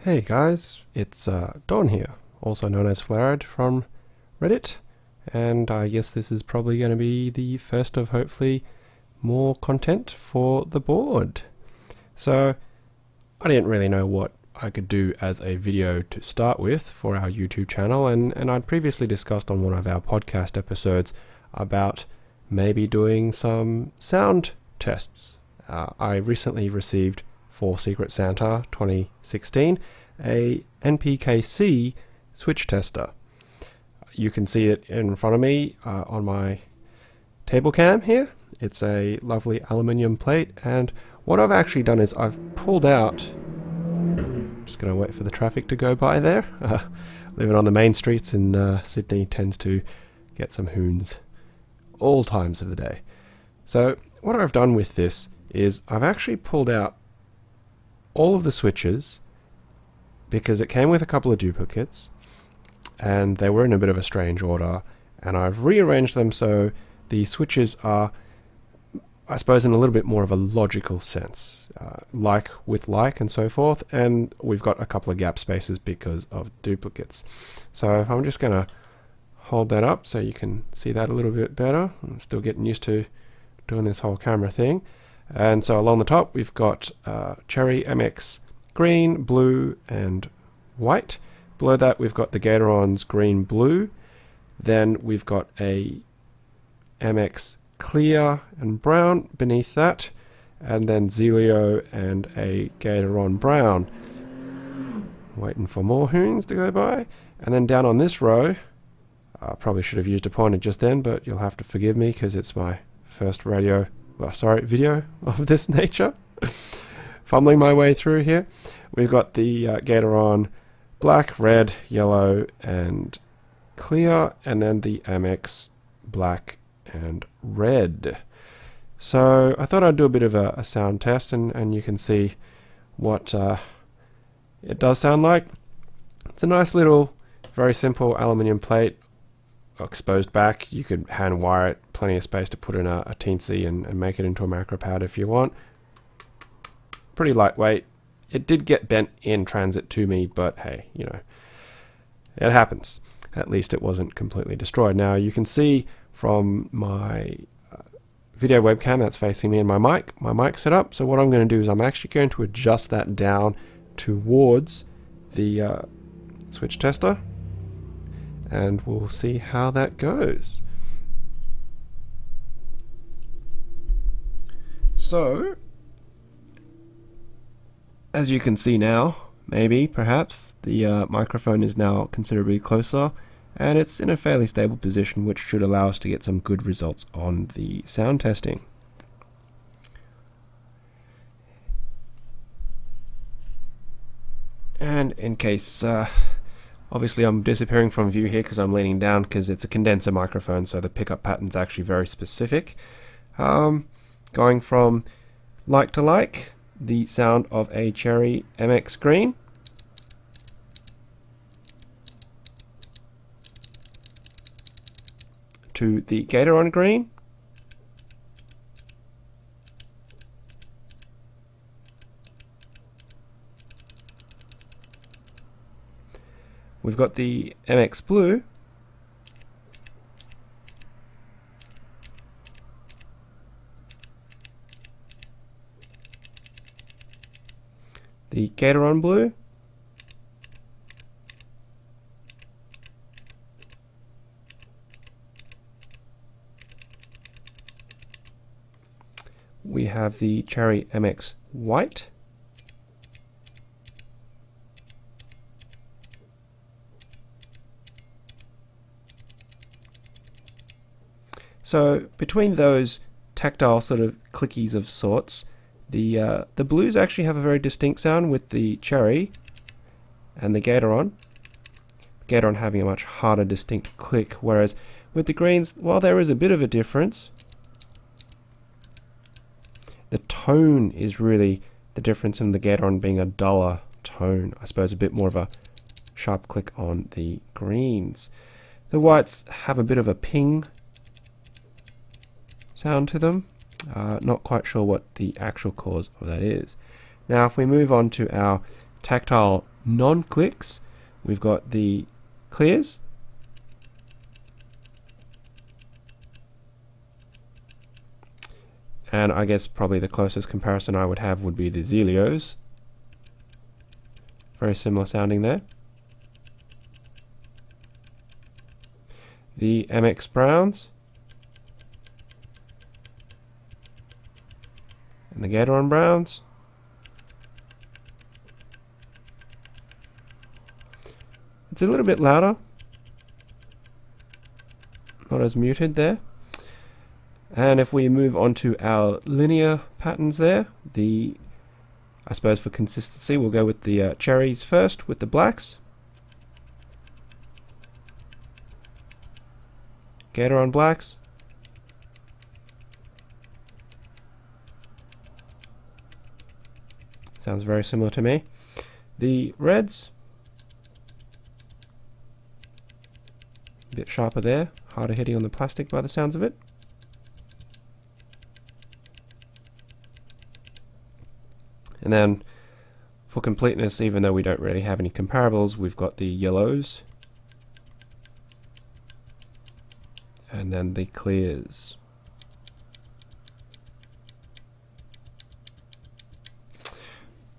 Hey guys, it's Don here, also known as Flared from Reddit, and I guess this is probably going to be the first of hopefully more content for the board. So, I didn't really know what I could do as a video to start with for our YouTube channel, and I'd previously discussed on one of our podcast episodes about maybe doing some sound tests. I recently received for Secret Santa 2016 a NPKC switch tester. You can see it in front of me on my table cam here. It's a lovely aluminium plate, and what I've actually done is I've pulled out, just going to wait for the traffic to go by there. Living on the main streets in Sydney tends to get some hoons all times of the day. So what I've done with this is I've actually pulled out all of the switches because it came with a couple of duplicates and they were in a bit of a strange order, and I've rearranged them so the switches are, I suppose, in a little bit more of a logical sense, like with like and so forth, and we've got a couple of gap spaces because of duplicates. So I'm just going to hold that up so you can see that a little bit better. I'm still getting used to doing this whole camera thing. And so along the top we've got Cherry MX green, blue and white. Below that we've got the Gateron's green blue. Then we've got a MX clear and brown beneath that, and then Zealio and a Gateron brown. Waiting for more hoons to go by. And then down on this row, I probably should have used a pointer just then, but you'll have to forgive me because it's my first video of this nature. Fumbling my way through here. We've got the Gateron black, red, yellow and clear, and then the MX black and red. So I thought I'd do a bit of a sound test, and you can see what it does sound like. It's a nice little, very simple aluminium plate, exposed back. You could hand wire it, plenty of space to put in a teensy and make it into a macro pad if you want. Pretty lightweight. It did get bent in transit to me, but hey, you know, it happens. At least it wasn't completely destroyed. Now you can see from my video webcam that's facing me and my mic set up. So what I'm going to do is I'm actually going to adjust that down towards the switch tester, and we'll see how that goes. So, as you can see now, perhaps, the microphone is now considerably closer, and it's in a fairly stable position, which should allow us to get some good results on the sound testing. And in case, obviously I'm disappearing from view here because I'm leaning down because it's a condenser microphone, so the pickup pattern's actually very specific. Going from like to like, the sound of a Cherry MX green, to the Gateron green, we've got the MX blue, the Gateron blue, we have the Cherry MX white, so between those tactile sort of clickies of sorts, the blues actually have a very distinct sound with the Cherry and the Gateron. Gateron having a much harder distinct click, whereas with the greens, while there is a bit of a difference, the tone is really the difference in the Gateron being a duller tone. I suppose a bit more of a sharp click on the greens. The whites have a bit of a ping sound to them. Not quite sure what the actual cause of that is. Now if we move on to our tactile non-clicks, we've got the clears, and I guess probably the closest comparison I would have would be the Zealios. Very similar sounding there. The MX Browns and the Gateron Browns. It's a little bit louder, not as muted there. And if we move on to our linear patterns there, I suppose for consistency we'll go with the cherries first with the blacks. Gateron blacks. Sounds very similar to me. The reds, a bit sharper there, harder hitting on the plastic by the sounds of it. And then for completeness, even though we don't really have any comparables, we've got the yellows and then the clears.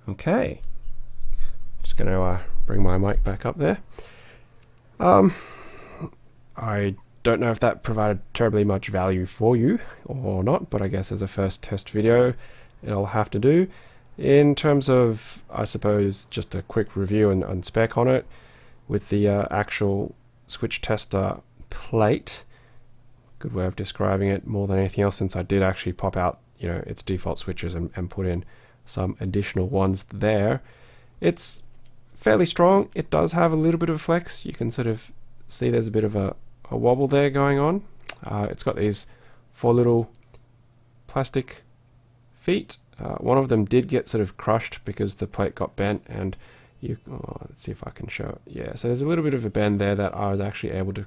Okay, just going to bring my mic back up there. I don't know if that provided terribly much value for you or not, but I guess as a first test video, it'll have to do. In terms of, I suppose, just a quick review and spec on it, with the actual switch tester plate, good way of describing it more than anything else, since I did actually pop out, its default switches and put in some additional ones there. It's fairly strong. It does have a little bit of a flex. You can sort of see there's a bit of a wobble there going on. It's got these 4 little plastic feet. One of them did get sort of crushed because the plate got bent, and let's see if I can show it. Yeah, so there's a little bit of a bend there that I was actually able to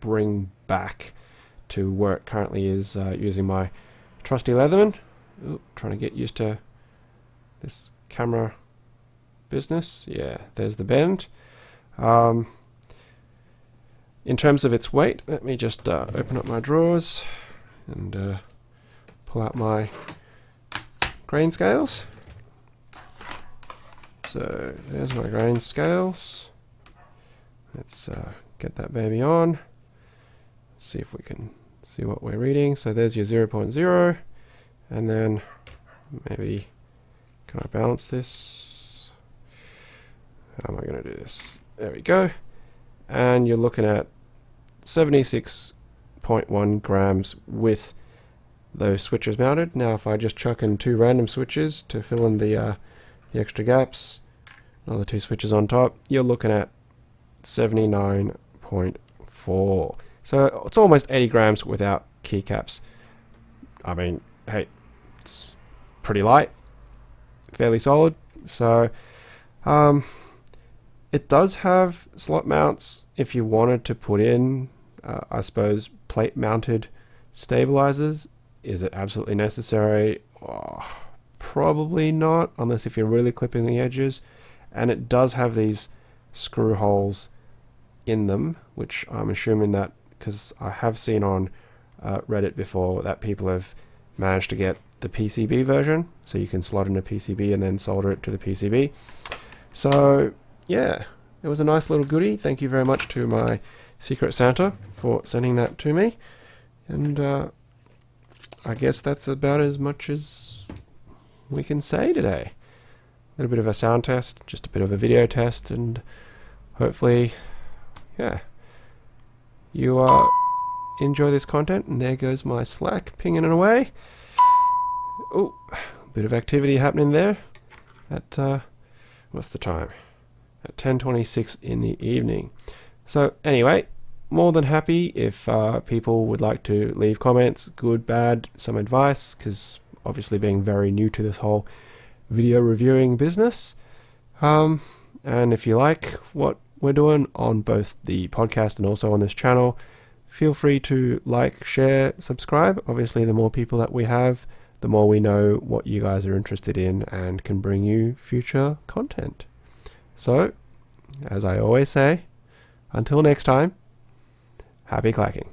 bring back to where it currently is using my trusty Leatherman. Ooh, trying to get used to this camera business. Yeah, there's the bend. In terms of its weight, let me just open up my drawers and pull out my grain scales. So there's my grain scales. Let's get that baby on. See if we can see what we're reading. So there's your 0.0, and then maybe, can I balance this? How am I going to do this? There we go. And you're looking at 76.1 grams with those switches mounted. Now if I just chuck in 2 random switches to fill in the extra gaps, another 2 switches on top, you're looking at 79.4. So it's almost 80 grams without keycaps. I mean, hey, it's pretty light, fairly solid. So it does have slot mounts if you wanted to put in, I suppose, plate mounted stabilizers. Is it absolutely necessary? Oh, probably not, unless if you're really clipping the edges. And it does have these screw holes in them, which I'm assuming that, because I have seen on Reddit before that people have managed to get the PCB version, so you can slot in a PCB and then solder it to the PCB. So yeah, it was a nice little goodie. Thank you very much to my Secret Santa for sending that to me. And I guess that's about as much as we can say today. A little bit of a sound test, just a bit of a video test, and hopefully, yeah, you enjoy this content. And there goes my Slack pinging it away. Oh, a bit of activity happening there at what's the time? At 10:26 in the evening. So anyway, more than happy if people would like to leave comments, good, bad, some advice, because obviously being very new to this whole video reviewing business. And if you like what we're doing on both the podcast and also on this channel, feel free to like, share, subscribe. Obviously, the more people that we have, the more we know what you guys are interested in and can bring you future content. So, as I always say, until next time, happy clacking.